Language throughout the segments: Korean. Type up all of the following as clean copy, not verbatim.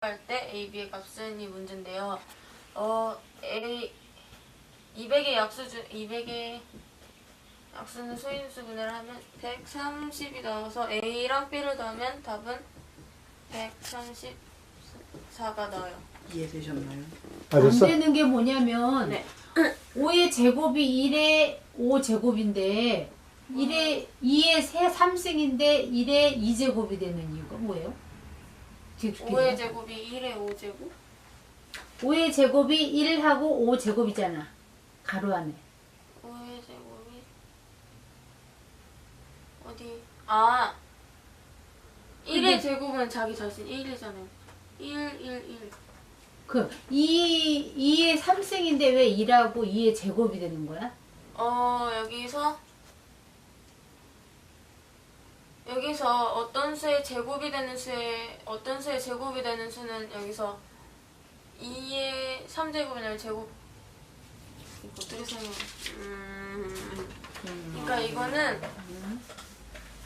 할 때 A, B의 값은 이 문제인데요. A 200의 약수는 소인수 분해를 하면 130이 나와서 A랑 B를 더하면 답은 134가 나와요. 이해되셨나요? 안 맞았어? 되는 게 뭐냐면 네. 5의 제곱이 1의 5제곱인데 1의 2의 3승인데 1의 2제곱이 되는 이유가 뭐예요? 5의 제곱이 1의 5제곱? 5의 제곱이 1하고 5제곱이잖아. 가로 안에. 5의 제곱이 어디? 1의 제곱은 자기 자신 1이잖아요. 1, 1. 그 2의 3승인데 왜 2하고 2의 제곱이 되는 거야? 여기서 어떤 수의 제곱이 되는 수는 여기서 2의 3제곱이 아니라 제곱. 이거 어떻게 설명? 그러니까 이거는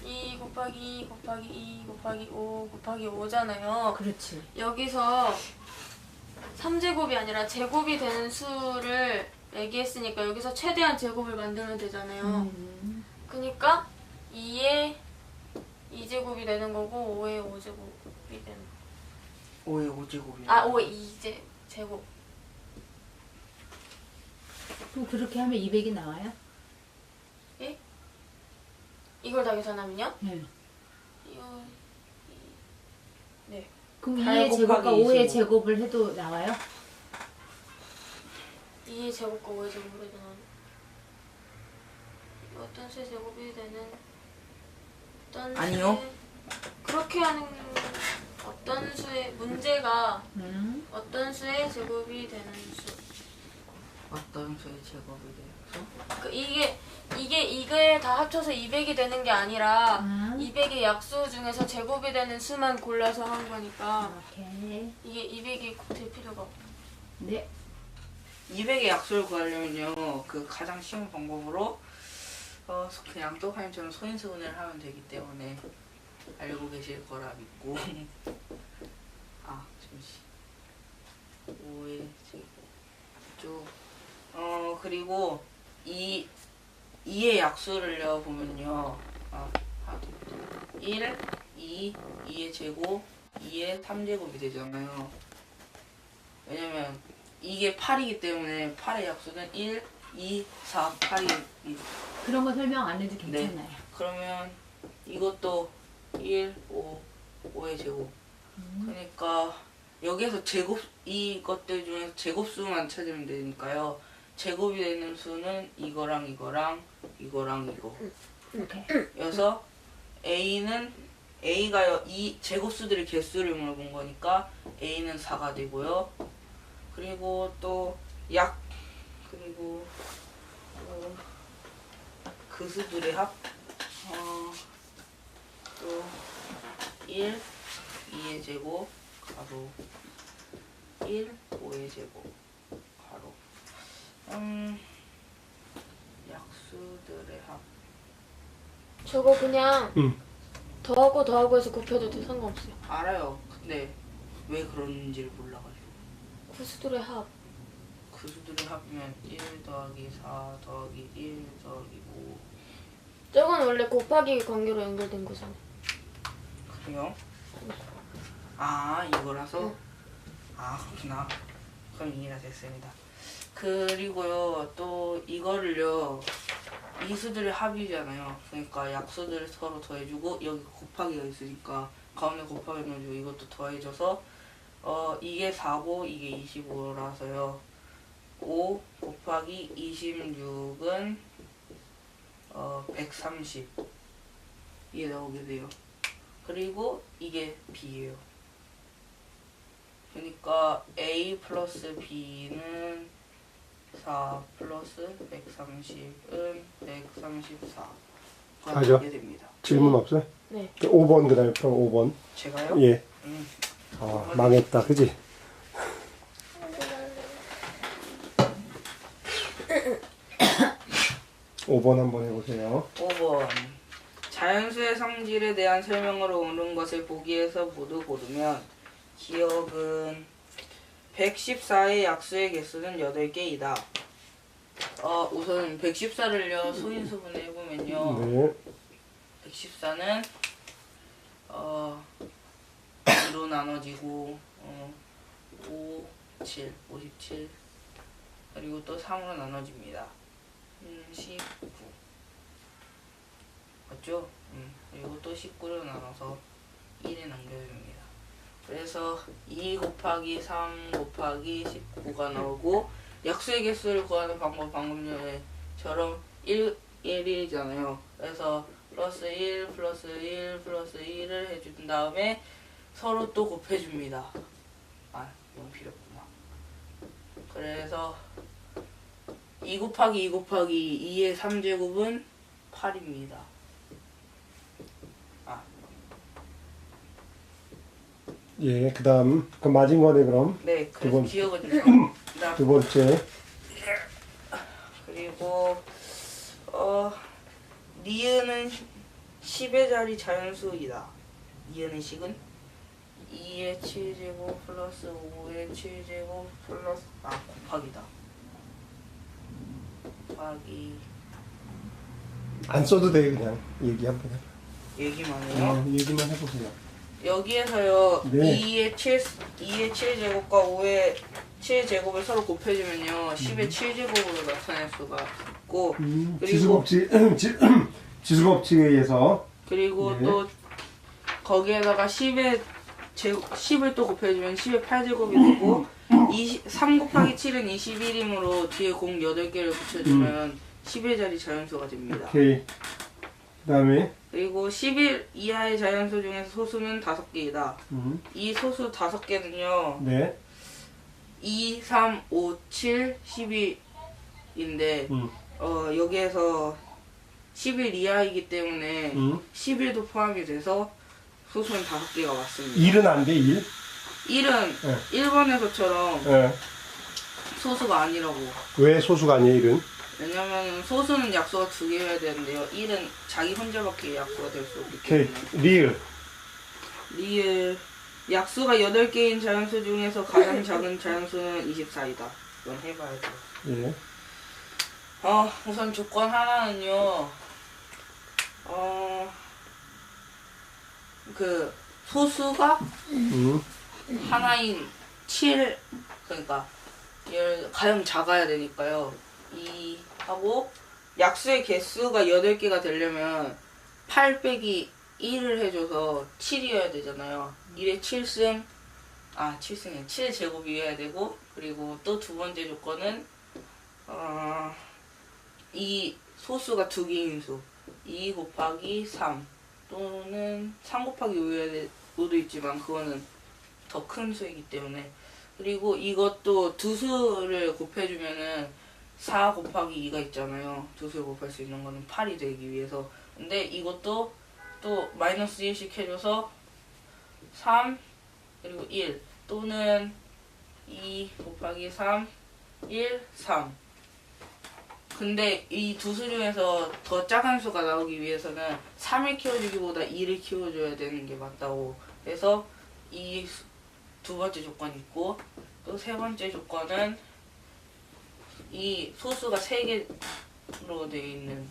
2 곱하기 2 곱하기 2 곱하기 5 곱하기 5잖아요. 그렇지. 여기서 3제곱이 아니라 제곱이 되는 수를 얘기했으니까 여기서 최대한 제곱을 만들면 되잖아요. 그러니까 2의 2제곱이 되는 거고 5의 5제곱이 되는 거. 5의 5제곱이요. 5의 제곱. 그럼 그렇게 하면 200이 나와요? 예? 이걸 다 계산하면요? 네. 네. 그럼 8 2의 제곱과 곱하기 5의 25. 제곱을 해도 나와요? 2의 제곱과 5의 제곱으로 되는 어떤 수의 제곱이 되는 어떤 아니요. 그렇게 하는 어떤 수의 문제가 음. 어떤 수의 제곱이 되는 수. 어떤 수의 제곱이 돼서? 이게 다 합쳐서 200이 되는 게 아니라 200의 약수 중에서 제곱이 되는 수만 골라서 한 거니까 오케이. 이게 200이 꼭 될 필요가 없어. 네. 200의 약수를 구하려면요, 그 가장 쉬운 방법으로 그냥 똑같이처럼 소인수분해를 하면 되기 때문에 알고 계실 거라 믿고. 잠시. 5의 제곱. 그리고 2의 약수를요 보면요, 1, 2, 2의 제곱, 2의 3제곱이 되잖아요. 왜냐면 이게 8이기 때문에 8의 약수는 1, 2, 4, 8이. 그런 거 설명 안 해도 네. 괜찮아요. 그러면 이것도 1, 5, 5의 제곱. 그러니까 여기에서 이것들 중에서 제곱수만 찾으면 되니까요. 제곱이 되는 수는 이거랑 이거랑 이거랑 이거. 오케이. 여기서 A가 이 제곱수들의 개수를 물어본 거니까 A는 4가 되고요. 그리고 또 그리고 그 수들의 합, 또 1, 2의 제곱, 가로 1, 5의 제곱, 가로. 약수들의 합. 저거 그냥 음. 더하고 해서 곱혀도 돼. 상관없어요. 알아요. 근데 왜 그런지를 몰라가지고. 그 수들의 합. 그 수들의 합이면 1 더하기 4 더하기 1 더하기 5. 저건 원래 곱하기 관계로 연결된 거잖아요. 그래요? 이거라서? 그렇구나. 그럼 이해가 됐습니다. 그리고요, 또 이거를요, 이 수들의 합이잖아요. 그러니까 약수들을 서로 더해주고 여기 곱하기가 있으니까 가운데 곱하기 넣어주고 이것도 더해져서 이게 4고 이게 25라서요. 5 곱하기 26은 130 이게 나오게 돼요. 그리고 이게 B예요. 그러니까 A 플러스 B는 4 플러스 130은 134가 맞아. 나오게 됩니다. 질문 없어요? 네. 5번 그다음에 5번. 제가요? 예. 음. 망했다. 그지? 오번 한번 해보세요. 5번. 자연수의 성질에 대한 설명으로 옳은 것을 보기에서 모두 고르면 기억은 114의 약수의 개수는 8개이다. 우선 114를요 소인수분해 해보면요. 네. 114는 2로 나눠지고 57 그리고 또 3으로 나눠집니다. 19 맞죠? 그리고 또 19로 나눠서 1에 남겨줍니다. 그래서 2 곱하기 3 곱하기 19가 나오고 약수의 개수를 구하는 방법 방금 전에처럼 1이잖아요. 그래서 플러스 1 플러스 1 플러스 1을 해준 다음에 서로 또 곱해줍니다. 이건 필요 없구나. 그래서 2 곱하기 2 곱하기 2의 3제곱은 8입니다. 예, 그다음 그 맞은 거네 그럼. 네, 두 그래서 번. 기억은 두 번째. 그리고 니은은 10의 자리 자연수이다. 니은의 식은 2의 7제곱 플러스 5의 7제곱 플러스 곱하기다. 곱하기 안 써도 돼 그냥 얘기 한번 해. 얘기만 해요. 얘기만 해보세요. 여기에서요. 네. 2의 7제곱과 5의 7제곱을 서로 곱해주면요 10의 7제곱으로 나타낼 수가 있고 그리고 지수법칙에 의해서 그리고 네. 또 거기에다가 10을 또 곱해주면 10의 8제곱이 되고 3 곱하기 7은 21이므로 뒤에 공 8개를 붙여주면 10의 자리 자연수가 됩니다. 오케이. 그다음에 그리고 11 이하의 자연수 중에서 소수는 5개이다. 이 소수 5개는요. 네. 2, 3, 5, 7, 12인데 여기에서 11 이하이기 때문에 11도 포함이 돼서 소수는 5개가 왔습니다. 1은 안 돼, 1? 1은 네. 1번에서처럼 예. 소수가 아니라고. 왜 소수가 아니에요, 1은? 왜냐면 소수는 약수가 2개여야 되는데요. 1은 자기 혼자밖에 약수가 될 수 없기 오케이. 때문에. 리을 약수가 8개인 자연수 중에서 가장 작은 자연수는 24이다. 이건 해봐야죠. 예. 우선 조건 하나는요. 그 소수가 하나인 7 그러니까 가장 작아야 되니까요. 2 하고 약수의 개수가 8개가 되려면 8 빼기 1을 해줘서 7이어야 되잖아요. 1의 7승 7제곱이어야 되고 그리고 또 두 번째 조건은 이 소수가 2개인 수 2 곱하기 3 또는 3 곱하기 5도 있지만 그거는 더 큰 수이기 때문에 그리고 이것도 두 수를 곱해주면은 4 곱하기 2가 있잖아요. 두 수를 곱할 수 있는 거는 8이 되기 위해서 근데 이것도 또 마이너스 1씩 해줘서 3 그리고 1 또는 2 곱하기 3 1 3 근데 이 두 수 중에서 더 작은 수가 나오기 위해서는 3을 키워주기보다 2를 키워줘야 되는 게 맞다고 해서 이 두 번째 조건이 있고 또 세 번째 조건은 이 소수가 3개로 되어 있는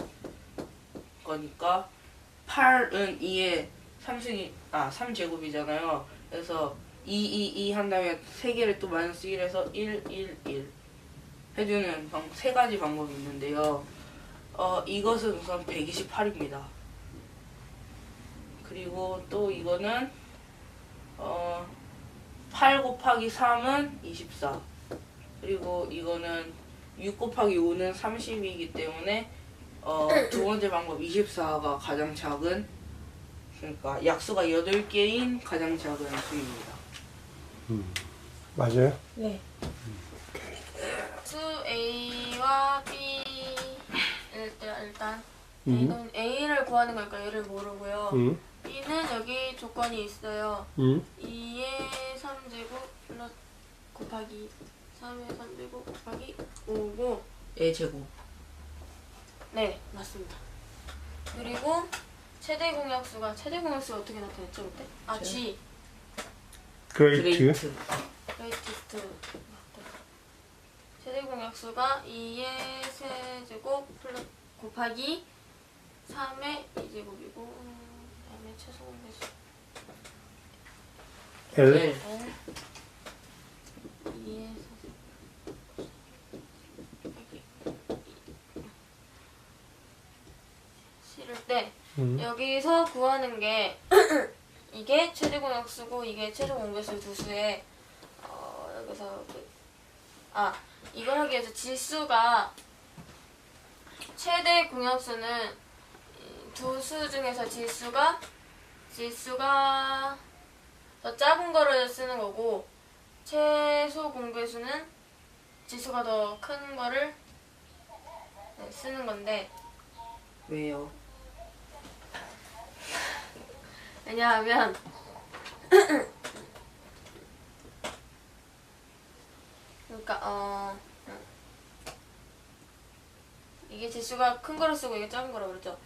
거니까 8은 2의 3제곱이잖아요. 그래서 2 한다면 3개를 또 마이너스 1해서 1 해주는 세 가지 방법이 있는데요. 이것은 우선 128입니다. 그리고 또 이거는 8 곱하기 3은 24 그리고 이거는 6 곱하기 5는 30이기 때문에 두 번째 방법 24가 가장 작은 그러니까 약수가 8개인 가장 작은 수입니다. 맞아요? 네. 수 A와 B 일단 A는 A를 구하는 거니까 얘를 모르고요. B는 여기 조건이 있어요. 2의 3제곱 플러스 곱하기 3의 3제곱 곱하기 5고 A 제곱 네 맞습니다. 그리고 최대 공약수가 어떻게 나타냈죠 그때? G 그레이트. 그레이티스트 최대 공약수가 2의 세제곱 곱하기 3의 2제곱이고 그다음에 최소 공배수 L. L. L 2의 실을 때 여기서 구하는 게 이게 최대 공약수고 이게 최소 공배수 두 수에 여기서 이걸 하기 위해서 지수가 최대 공약수는 두 수 중에서 지수가 더 작은 거를 쓰는 거고 최소 공배수는 지수가 더 큰 거를 쓰는 건데 왜요? 왜냐하면 그러니까 이게 지수가 큰 거를 쓰고 이게 작은 거라고 그랬죠?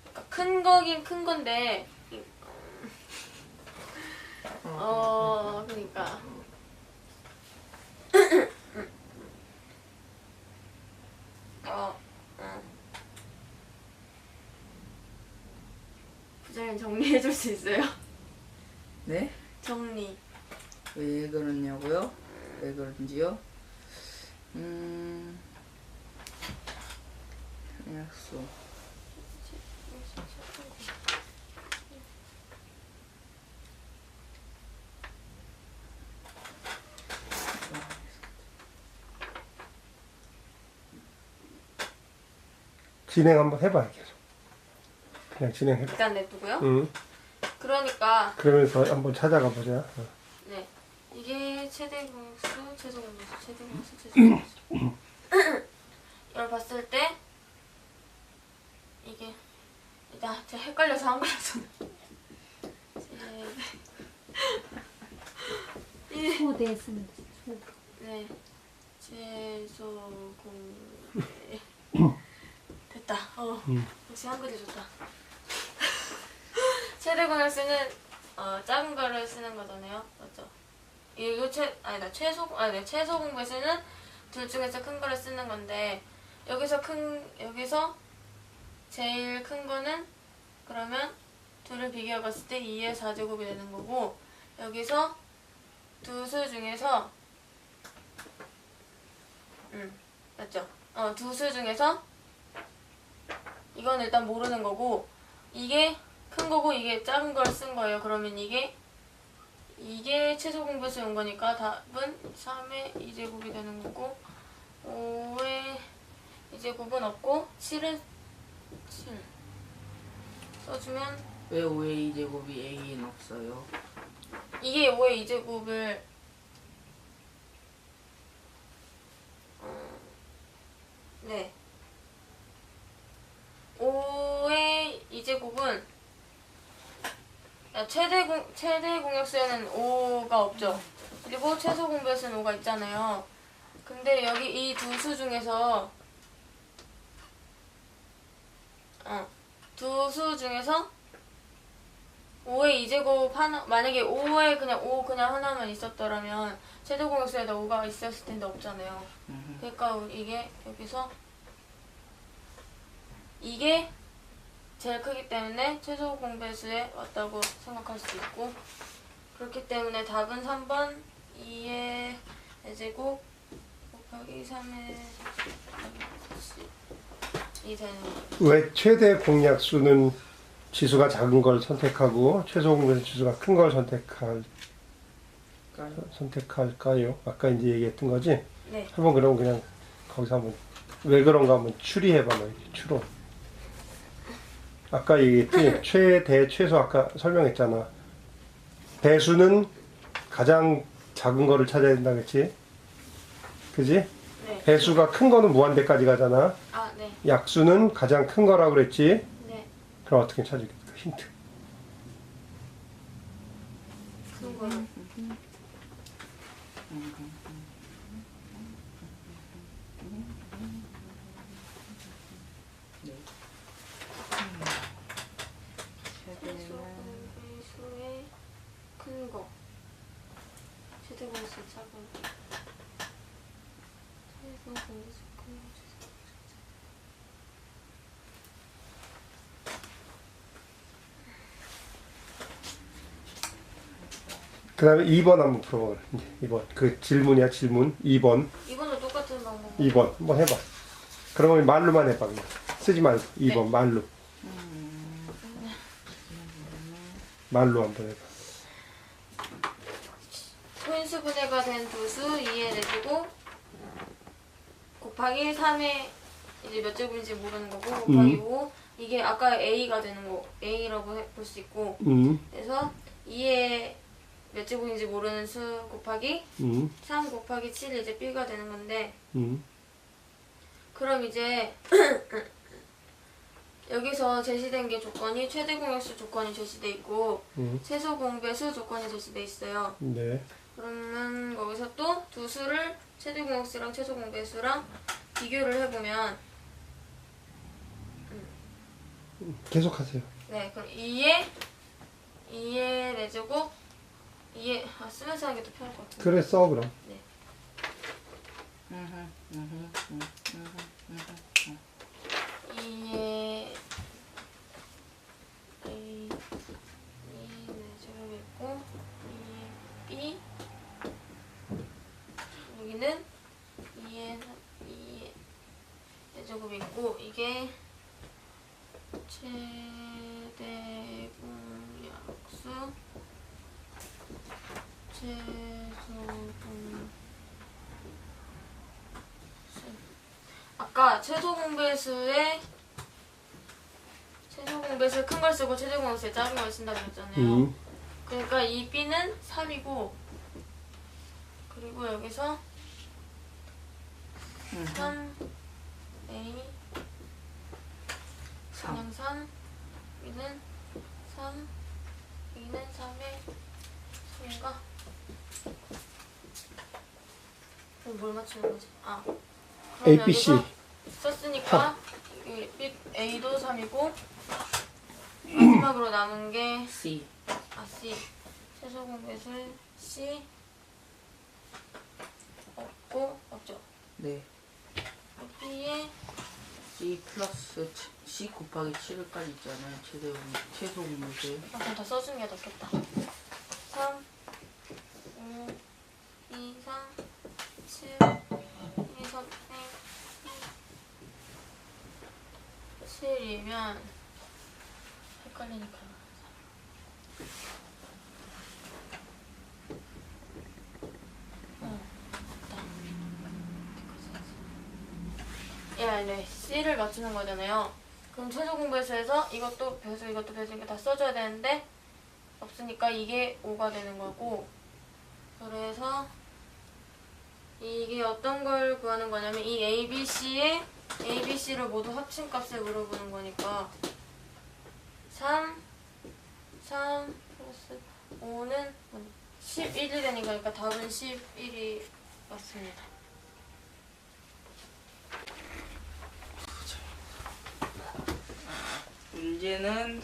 그러니까 큰 거긴 큰 건데 그러니까 부장님 정리해줄 수 있어요? 네? 정리. 왜 그러냐고요? 왜 그런지요? 약수. 진행 한번 해봐 계속. 그냥 진행해. 일단 냅두고요. 응. 그러니까 그러면서 한번 찾아가 보자. 네 이게 최대 공수, 최소 공수, 최대 공수, 최소 공수. 이걸 봤을 때 이게 제가 헷갈려서 한글에서 소대 쓰면 돼. 소. 네 최소 공 됐다. 역시 한글이 좋다. 최대 공약수는 작은 거를 쓰는 거잖아요, 맞죠? 이거 최소 공배수는 둘 중에서 큰 거를 쓰는 건데 여기서 제일 큰 거는 그러면 둘을 비교해 봤을 때 2의 4제곱이 되는 거고 여기서 두 수 중에서 맞죠? 두 수 중에서 이건 일단 모르는 거고 이게 큰 거고 이게 작은 걸 쓴 거예요. 그러면 이게 최소 공배수에 온 거니까 답은 3의 2제곱이 되는 거고 5의 2제곱은 없고 7은 7 써주면 왜 5의 2제곱이 A엔 없어요? 이게 5의 2제곱을 네 5의 2제곱은 최대 공약수에는 5가 없죠. 그리고 최소 공배수는 5가 있잖아요. 근데 여기 이 두 수 중에서 두 수 중에서 5의 2제곱 하나 만약에 5에 그냥 5 그냥 하나만 있었더라면 최대 공약수에다 5가 있었을 텐데 없잖아요. 그러니까 이게 여기서 이게 제일 크기 때문에 최소 공배수에 왔다고 생각할 수 있고 그렇기 때문에 답은 3번 2의 4제곱 곱하기 3의 4이 되는 거예요. 왜 최대 공약수는 지수가 작은 걸 선택하고 최소 공배수 지수가 큰 걸 선택할까요? 아까 이제 얘기했던 거지? 네. 한번 그럼 그냥 거기서 한번 왜 그런가 한번 추리해봐 너 이렇게 추론. 아까 얘기했지? 최대, 최소 아까 설명했잖아. 배수는 가장 작은 거를 찾아야 된다 그랬지? 그지? 네. 배수가 큰 거는 무한대까지 가잖아. 네. 약수는 가장 큰 거라고 그랬지? 네. 그럼 어떻게 찾을까? 힌트. 큰 거요. 최대는 최소 공배수 그 다음에 2번 한번 풀어봐. 이제 2번. 그 질문이야, 질문. 2번. 이번도 똑같은 방법. 2번. 한번 해봐. 그러면 말로만 해봐, 그냥. 쓰지 말고. 2번, 말로. 말로 한번 해봐. 소인수분해가 된 두수 2에 내주고 곱하기 3에 이제 몇 제곱인지 모르는 거고 곱하기 5 이게 아까 A가 되는 거 A라고 볼 수 있고 그래서 2에 몇 제곱인지 모르는 수 곱하기 3 곱하기 7이 이제 B가 되는 건데 그럼 이제 여기서 제시된 게 조건이 최대 공약수 조건이 제시돼 있고 최소 공배수 조건이 제시돼 있어요. 네. 그러면 거기서 또 두 수를 최대 공약수랑 최소 공배수랑 비교를 해보면 계속 하세요. 네 그럼 2에 4제곱 2에 쓰면서 하는 게 더 편할 것 같아요. 그래, 써, 그럼. 네. 2에 A 4제곱이 있고 2에 B 여기는 2에 4제곱이 있고 이게 최대 공약수 최소 공배수 아까 최소 공배수에 큰 걸 쓰고 최대 공배수에 작은 걸 쓴다고 했잖아요. 그러니까 이 B는 3이고 그리고 여기서 3 A 그냥 3 B는 3 B는 3에 3인가? 그럼 뭘 맞추는 거지? 아 그럼 A, B, C. 여기서 썼으니까 이 B, A도 3이고 마지막으로 남은 게 C. C 최소 공배수 C 없죠? 네. B에 C 플러스 C 곱하기 7까지 있잖아요. 최소 공배수. 그럼 더 써주는 게 낫겠다. 3 5 2 3 7 2 3 7이면 헷갈리니까 네, C를 맞추는 거잖아요. 그럼 최소 공배수에서 이것도 배수니까 다 써줘야 되는데 없으니까 이게 5가 되는 거고 그래서 이게 어떤 걸 구하는 거냐면 이 ABC를 모두 합친 값을 물어보는 거니까 3 플러스 5는 11이 되니까 그러니까 답은 11이 맞습니다. 문제는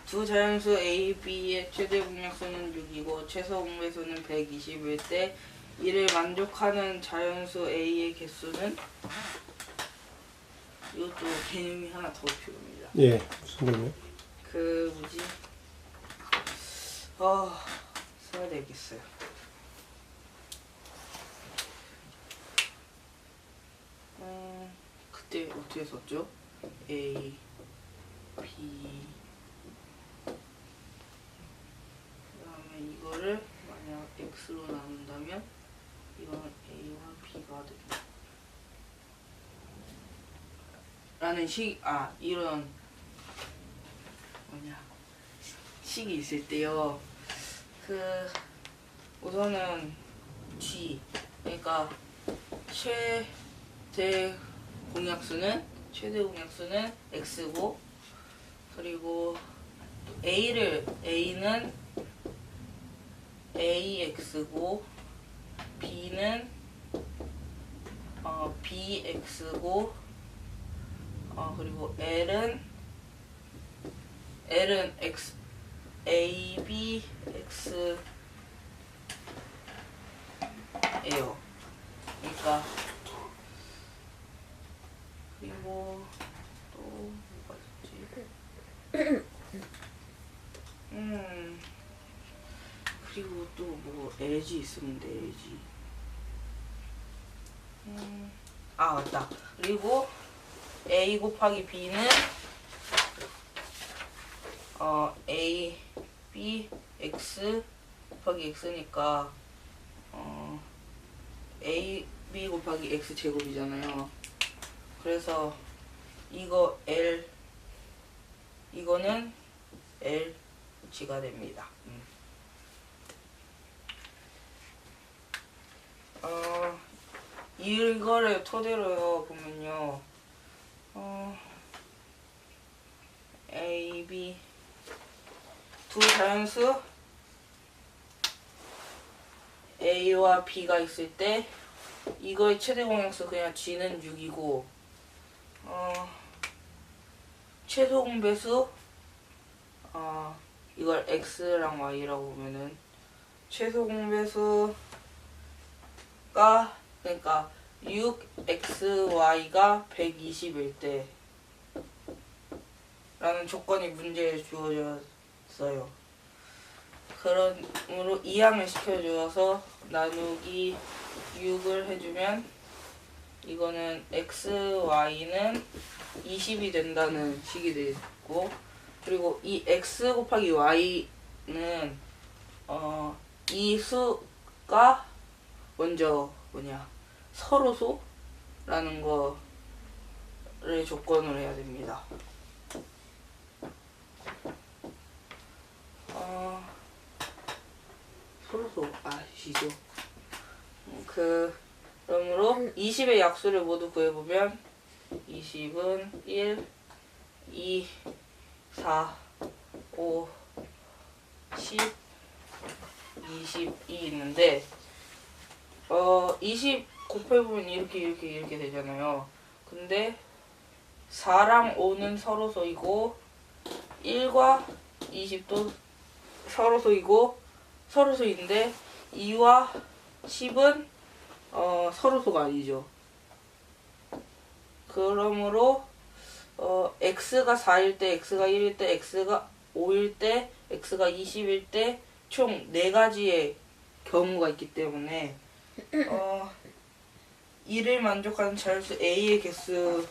두 자연수 A, B의 최대 공약수는 6이고 최소 공배수는 120일 때 이를 만족하는 자연수 A의 개수는 이것도 개념이 하나 더 필요합니다. 예, 무슨 개념? 써야 되겠어요. 그때 어떻게 썼죠? A, B 그다음에 이거를 만약 X로 나눈다면 이거는 A와 B가 됩니다. 라는 이런 식이 있을 때요. 우선은 G 그러니까 최대 공약수는 X고 그리고 A는 AX고 B는 BX고 그리고 L은 X AB X 예요. 그러니까 그리고 또 뭐가 있지? 그리고 또 뭐 LG 있으면 돼, LG. 아 맞다. 그리고 A 곱하기 B는 A, B, X 곱하기 X니까 A, B 곱하기 X 제곱이잖아요. 그래서 이거 L, 이거는 L치가 됩니다. 이거를 토대로 보면요, A, B 두 자연수 A와 B가 있을 때 이거의 최대 공약수 그냥 G는 6이고 최소 공배수 이걸 X랑 Y라고 보면은 최소 공배수가 그러니까 6XY가 120일 때 라는 조건이 문제에 주어졌어요. 그러므로 이항을 시켜주어서 나누기 6을 해주면 이거는 XY는 20이 된다는 식이 되고, 그리고 이 X 곱하기 Y는 이 수가 먼저 서로소라는 거를 조건으로 해야 됩니다. 서로소 아시죠? 그러므로 20의 약수를 모두 구해보면 20은 1, 2, 4, 5, 10, 20이 있는데 20 곱해보면 이렇게 되잖아요. 근데 4랑 5는 서로소이고 1과 20도 서로소인데 2와 10은 서로소가 아니죠. 그러므로 x가 4일 때, x가 1일 때, x가 5일 때, x가 20일 때 총 4가지의 경우가 있기 때문에 이를 만족하는 자연수 A의 개수를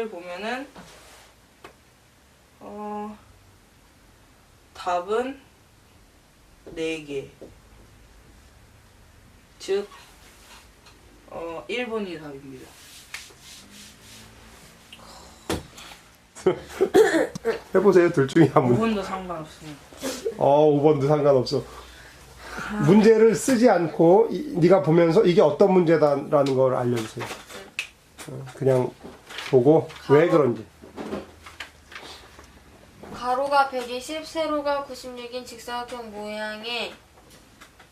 보면은 답은 4개. 즉 1번이 답입니다. 해보세요. 둘 중에 한 문. 5번도 상관없습니다. 5번도 상관없어. 문제를 쓰지 않고 네가 보면서 이게 어떤 문제다라는 걸 알려주세요. 그냥 보고 왜 그런지. 가로가 120, 세로가 96인 직사각형 모양의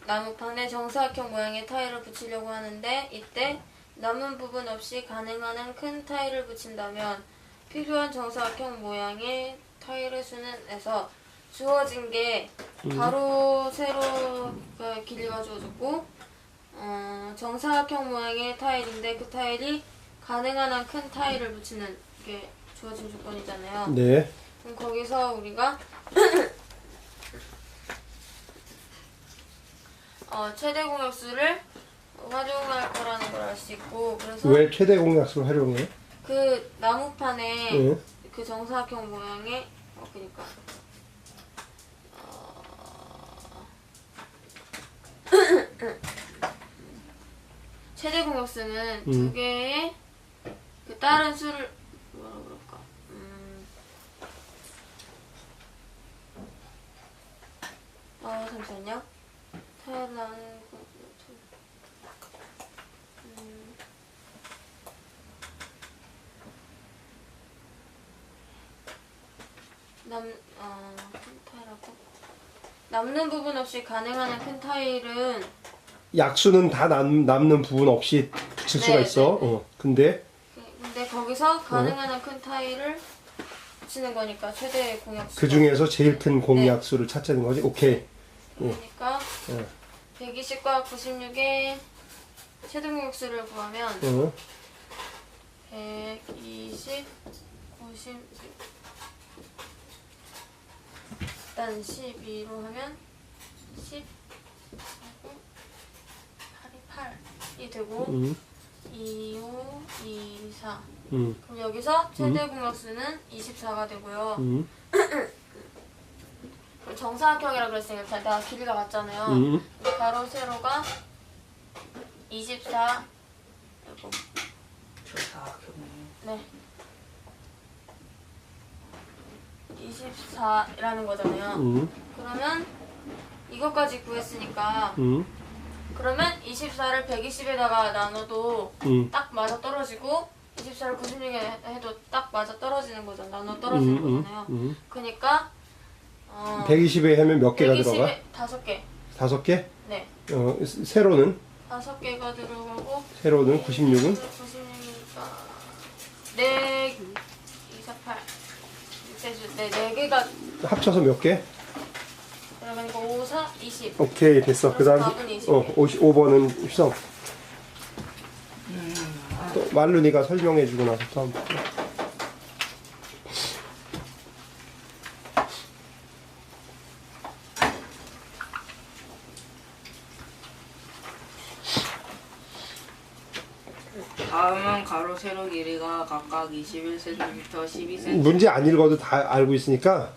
나무판에 정사각형 모양의 타일을 붙이려고 하는데, 이때 남은 부분 없이 가능한 한 큰 타일을 붙인다면 필요한 정사각형 모양의 타일의 수는 에서 주어진 게 가로, 세로가 길이가 주어졌고 정사각형 모양의 타일인데 그 타일이 가능한 한 큰 타일을 붙이는 게 주어진 조건이잖아요. 네. 그럼 거기서 우리가 최대 공약수를 활용할 거라는 걸 알 수 있고, 그래서 왜 최대 공약수를 활용해? 그 나무판에 네. 그 정사각형 모양의 그러니까 최대 공약수는 두 개의 그 다른 수를 뭐라 그럴까? 잠시만요. 태어난 큰 타일하고 남는 부분 없이 가능한 한 큰 타일은 약수는 다 남는 부분 없이 붙일 수가 네, 있어. 네, 네. 근데 거기서 가능한 한 큰 타일을 붙이는 거니까 최대 공약수. 그 중에서 제일 큰 공약수를 찾자는 거지. 오케이. 그러니까 120과 96의 최대 공약수를 구하면 응. 120, 96 일단 12로 하면 10 8이 되고 응. 2, 5, 2, 4 응. 그럼 여기서 최대 공약수는 24가 되고요. 응. 그럼 정사각형이라 그랬으니까 내가 길이가 맞잖아요. 응. 가로 세로가 24 그리고 저 사각형이에요. 네 24라는 거잖아요. 응. 그러면 이것까지 구했으니까 응. 그러면 24를 120에다가 나눠도 응. 딱 맞아 떨어지고 24를 96에 해도 딱 맞아 떨어지는 거죠. 나눠 떨어지는 거잖아요. 응. 그러니까 120에 하면 몇 개가 들어가? 120에 5개. 5개? 네. 세로는? 5개가 들어가고 세로는 96은? 96이니까 4, 2, 4, 8 네, 4개가 합쳐서 몇 개? 그러니까 5, 4, 20 오케이, 됐어. 그 다음, 답은 20. 55번은 휴성. 또 말룬이가 설명해주고 나서 또 한번. 다음은 가로 세로 길이가 각각 21cm, 12cm. 문제 안 읽어도 다 알고 있으니까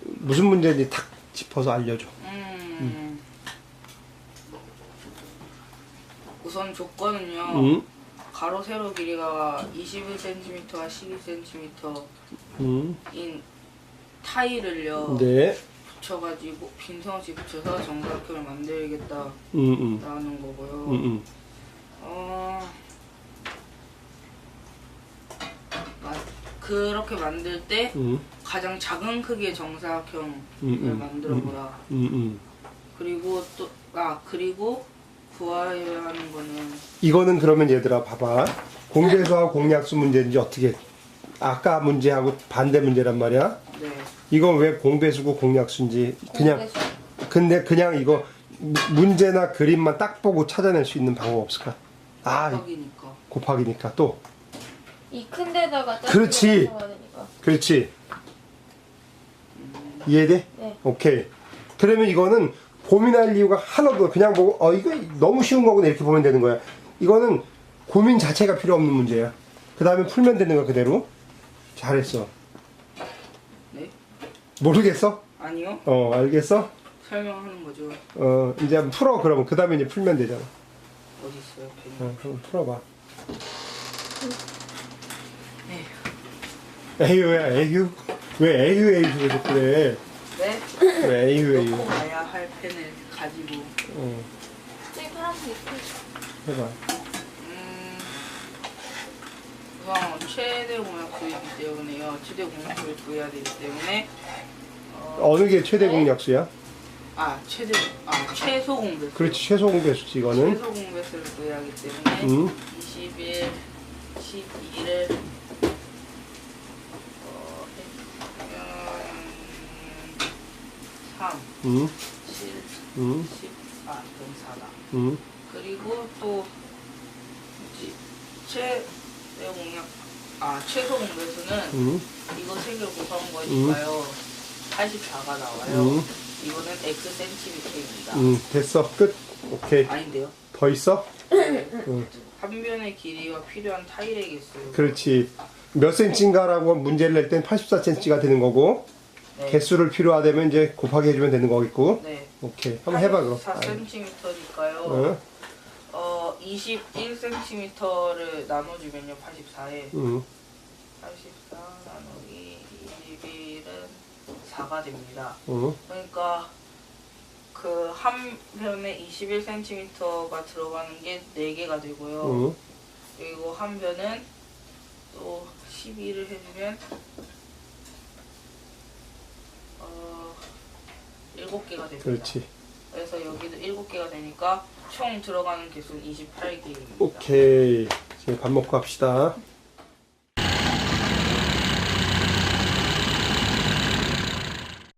무슨 문제인지 탁 짚어서 알려줘. 우선 조건은요. 응? 가로 세로 길이가 21cm와 12cm인 응? 타일을요. 네. 붙여가지고 빈성없이 붙여서 정사각형을 만들겠다라는 응, 응. 거고요. 응, 응. 그렇게 만들 때 응. 가장 작은 크기의 정사각형을 만들어 보라. 응, 응. 그리고 그리고 구해야 하는 거는 이거는 그러면 얘들아 봐봐. 공배수하고 공약수 문제인지 어떻게 아까 문제하고 반대 문제란 말이야. 네. 이건 왜 공배수고 공약수인지 그냥 공배수. 근데 그냥 이거 문제나 그림만 딱 보고 찾아낼 수 있는 방법 없을까? 곱하기니까. 곱하기니까 또 이 큰 데다가 그렇지. 적어야 되니까. 그렇지. 이해돼? 네. 오케이. 그러면 이거는 고민할 이유가 하나도 없어. 그냥 보고 이거 너무 쉬운 거구나 이렇게 보면 되는 거야. 이거는 고민 자체가 필요 없는 문제야. 그 다음에 풀면 되는 거야 그대로. 잘했어. 네? 모르겠어? 아니요. 알겠어? 설명하는 거죠. 이제 한번 풀어 그러면 그 다음에 이제 풀면 되잖아. 어디 있어요? 펜이? 그럼 풀어봐. 네. 에휴야 에휴. 왜 에휴 에휴 그래? 네? 왜 에휴 에휴? 놓고 가야 할 펜을 가지고. 저기 파란색 있고. 해봐. 우선 최대 공약수이기 때문에요. 최대 공약수를 구해야 되기 때문에 어느 게 최대 공약수야? 최소 공배수. 그렇지 최소 공배수지 이거는. 최소 공배수를 구해야 하기 때문에 21, 12를 3, 7, 14, 그럼 4다. 그리고 또 최소 공배수는 이거 3개 곱한 거니까요. 84가 나와요. 이거는 Xcm입니다. 됐어 끝. 오케이. 아닌데요? 더 있어? 한 변의 길이가 필요한 타일의 개수. 그렇지. 몇 센치인가라고 문제를 낼 땐 84cm가 되는 거고 네. 개수를 필요하다면 이제 곱하기 해주면 되는 거겠고. 네. 오케이. 한번 해봐 그럼. 84cm니까요. 21cm를 나눠주면요. 84에 84 나누기 21은 4가 됩니다. 그러니까 그 한 변에 21cm가 들어가는 게 4개가 되고요. 그리고 한 변은 또 12를 해주면 7개가 됩니다. 그렇지. 그래서 여기도 7개가 되니까 총 들어가는 개수는 28개입니다. 오케이. 지금 밥 먹고 합시다.